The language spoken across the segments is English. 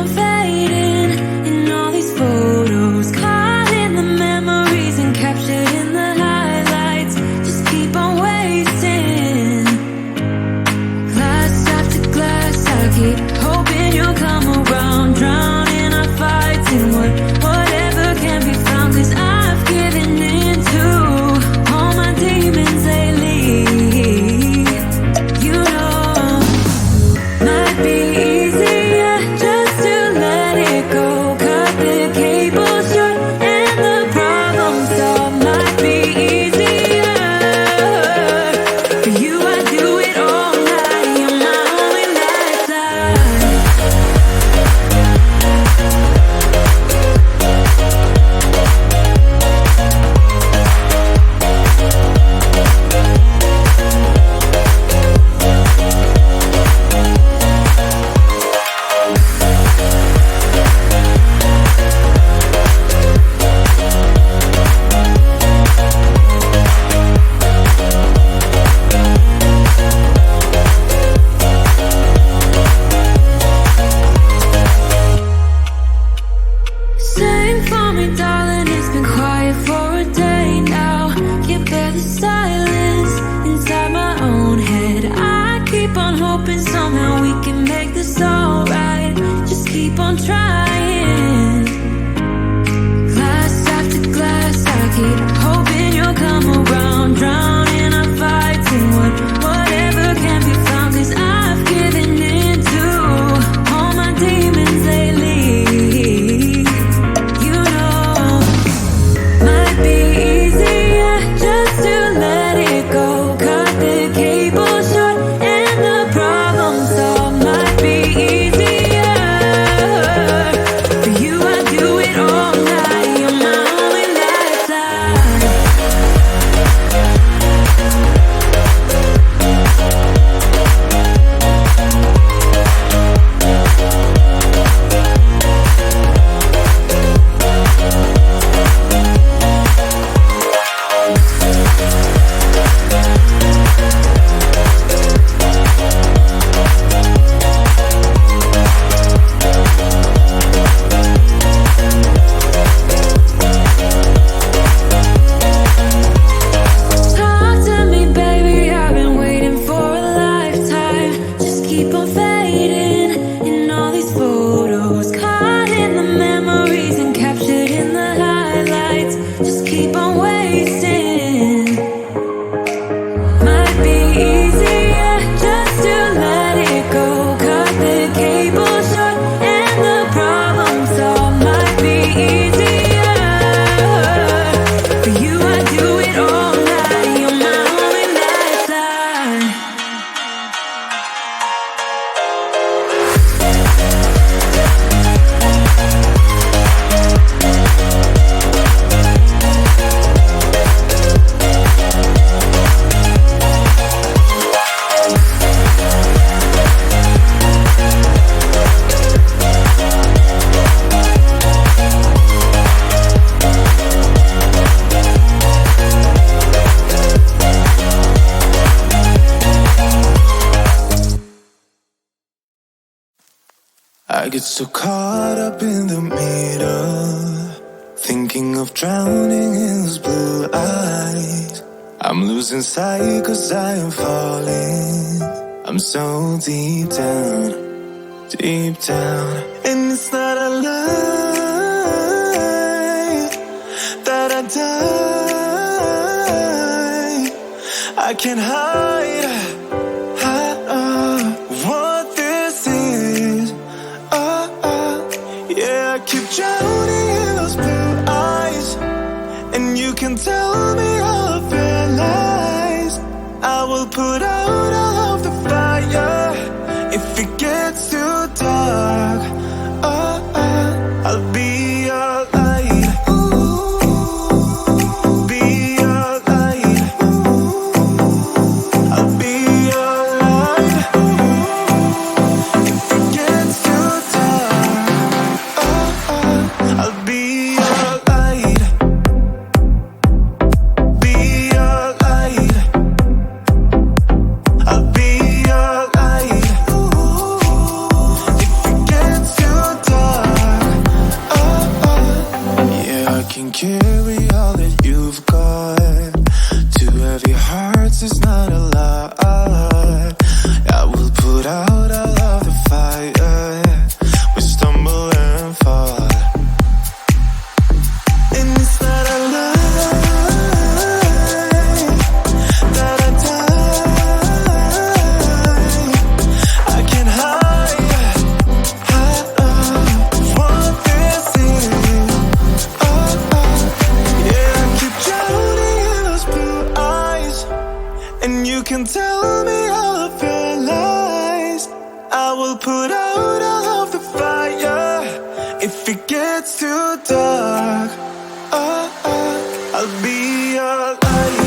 on fading in all these photos, caught in the memories and captured in the highlights. Just keep on wasting. Glass after glass, I keep hoping you'll come around, drowning our fights in whatever can be found. 'Cause I've given in to all my demons lately. You know, might be easier just to let it go. Cut the cable short and the problem solved. Might be easier for you. I do it all night. You're my only lifeline. Sing for me, darling, it's been quiet for a day now. Can't bear the silence inside my own head. I keep on hoping somehow we can make this alright. Just keep on trying. Glass after glass, I keep hoping you'll come around, drowning our fights in whatever can be found. 'Cause I've given in to all my demons lately. You know, might be easier just to let it go. Cut the cable short and the problem solved. Might be easier for you. I do it all night. You're my only lifeline. Talk to me, baby, I've been waiting for a lifetime. Just keep on fading in all these photos, caught in the memories and captured in the highlights. Just keep on wasting. Might be easier just to let it go. Cut the cable short and the problem solved. Might be easier for you. I do it all night. You're my only lifeline. I get so caught up in the middle, thinking of drowning in those blue eyes. I'm losing sight 'cause I am falling. I'm so deep down, and it's not a lie that I die. I can't hide what this is. Yeah, I keep drowning in those blue eyes, and you can tell me all of your lies. I will put out all of the fire if it gets too dark. I'll be your light. Be your light. I'll be your light. If it gets too dark, I'll be your light. Be your light. it gets too dark, I'll be your light.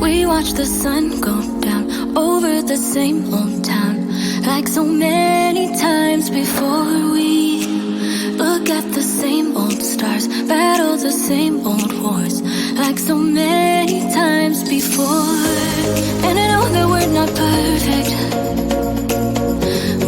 We watch the sun go down over the same old town, like so many times before. We look at the same old stars, battle the same old wars, like so many times before. And I know that we're not perfect,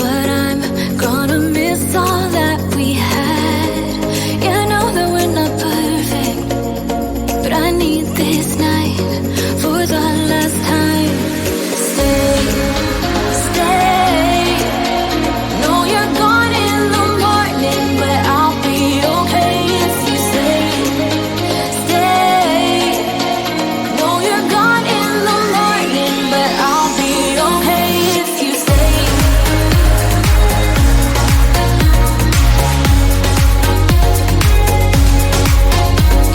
but I'm gonna miss all that we had. Yeah, I know that we're not perfect, but I need this night for the last time. Stay, stay. Know you're gone in the morning, but I'll be okay if you stay. Stay. Know you're gone in the morning, but I'll be okay if you stay.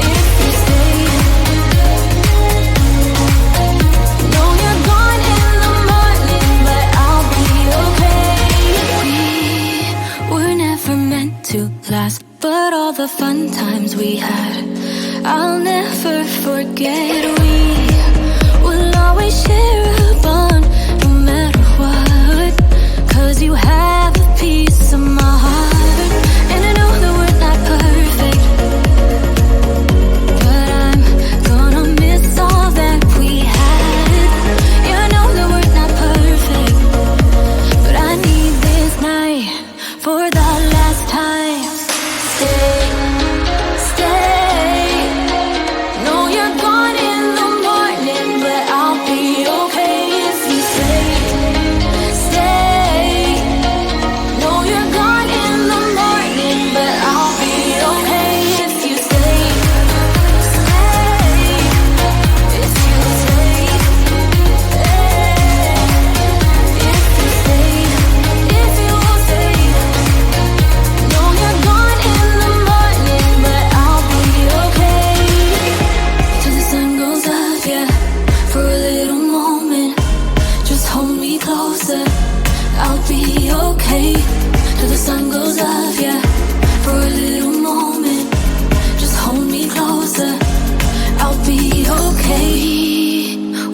If you stay. Know you're gone in the morning, but I'll be okay. We were never meant to last, but all the fun times we had, I'll never forget. We will always share a bond, no matter what, 'cause you have a piece of my heart. And I know that we're not perfect, but I'm gonna miss all that we had. Yeah, I know that we're not perfect, but I need this night for the last time. Stay, stay. Know you're gone in the morning, but I'll be okay if you stay. Stay. Know you're gone in the morning, but I'll be okay if you stay. Stay. If you stay. If you stay. If you stay. Know you're gone in the morning, but I'll be okay. Till the sun goes up, yeah, for a little moment. Just hold me closer, I'll be okay. Till the sun goes up, yeah, for a little moment. Just hold me closer, I'll be okay.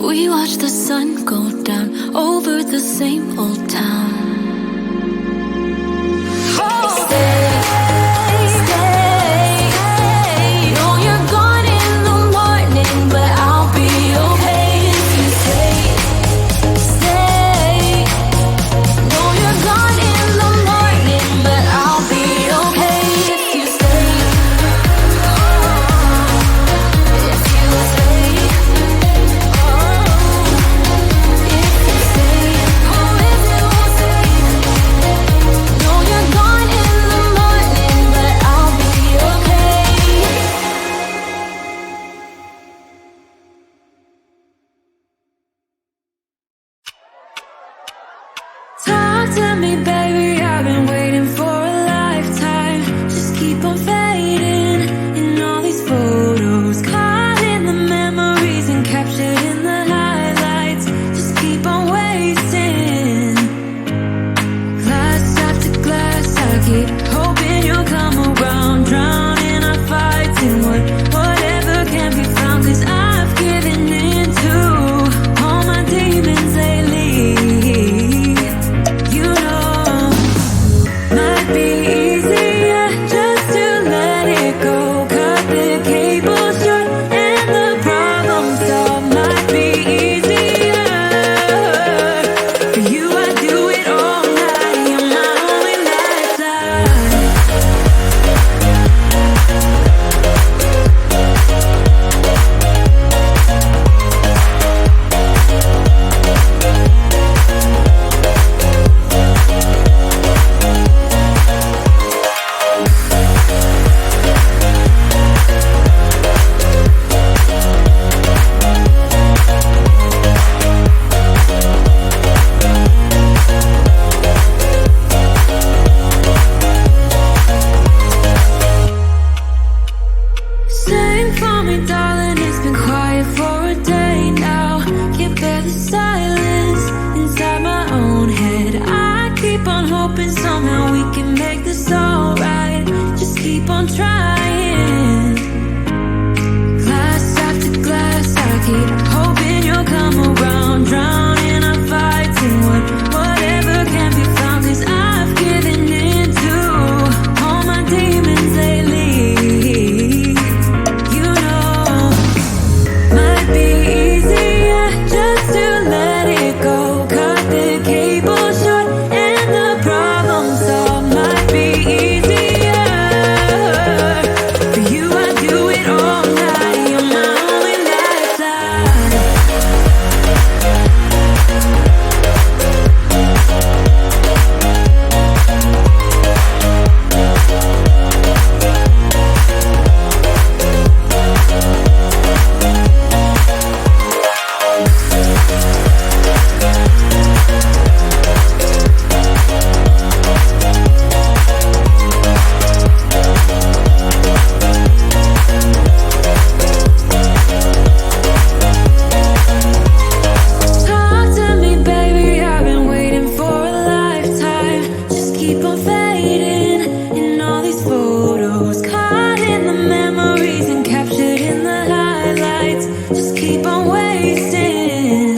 We watch the sun go down over the same old town. Stay, stay. Know you're gone in the morning, but I'll be okay if you stay. Stay. Know you're gone in the morning, but I'll be okay if you stay. If you stay. If you stay. Oh, if you stay. keep on hoping somehow we can make this alright. Just keep on trying. Glass after glass, I keep hoping you'll come around. Drowning our fights in whatever can be found. 'Cause I've given in to all my demons lately. You know, might be easier just to let it go. Cut the cable short and the problem solved. Might be easier for you. I do it all night. You're my only lifeline. Talk to me, baby, I've been waiting for a lifetime. Just keep on fading in all these photos, caught in the memories and captured in the highlights. Just keep on wasting.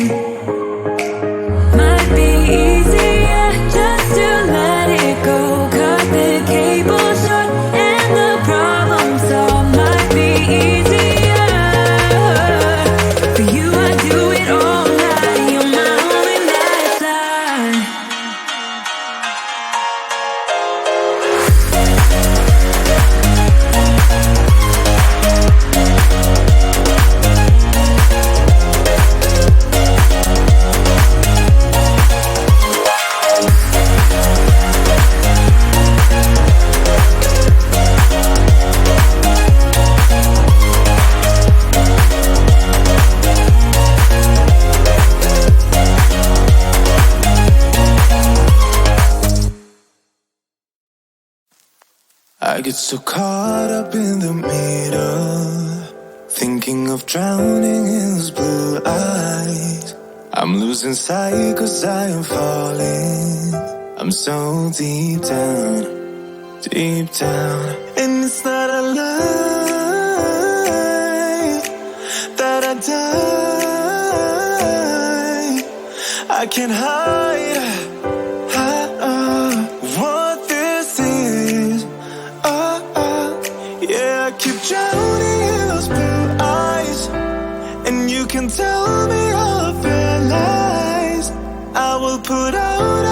Might be easier just to let it go. Cut the cable short and the problem solved. Might be easier for you. I do it all night. You're my only lifeline. I get so caught up in the middle, thinking of drowning in those blue eyes. I'm losing sight 'cause I am falling. I'm so deep down, and it's not a lie that I die. I can't hide what this is. Yeah, I keep drowning in those blue eyes, and you can tell me all of their lies. I will put out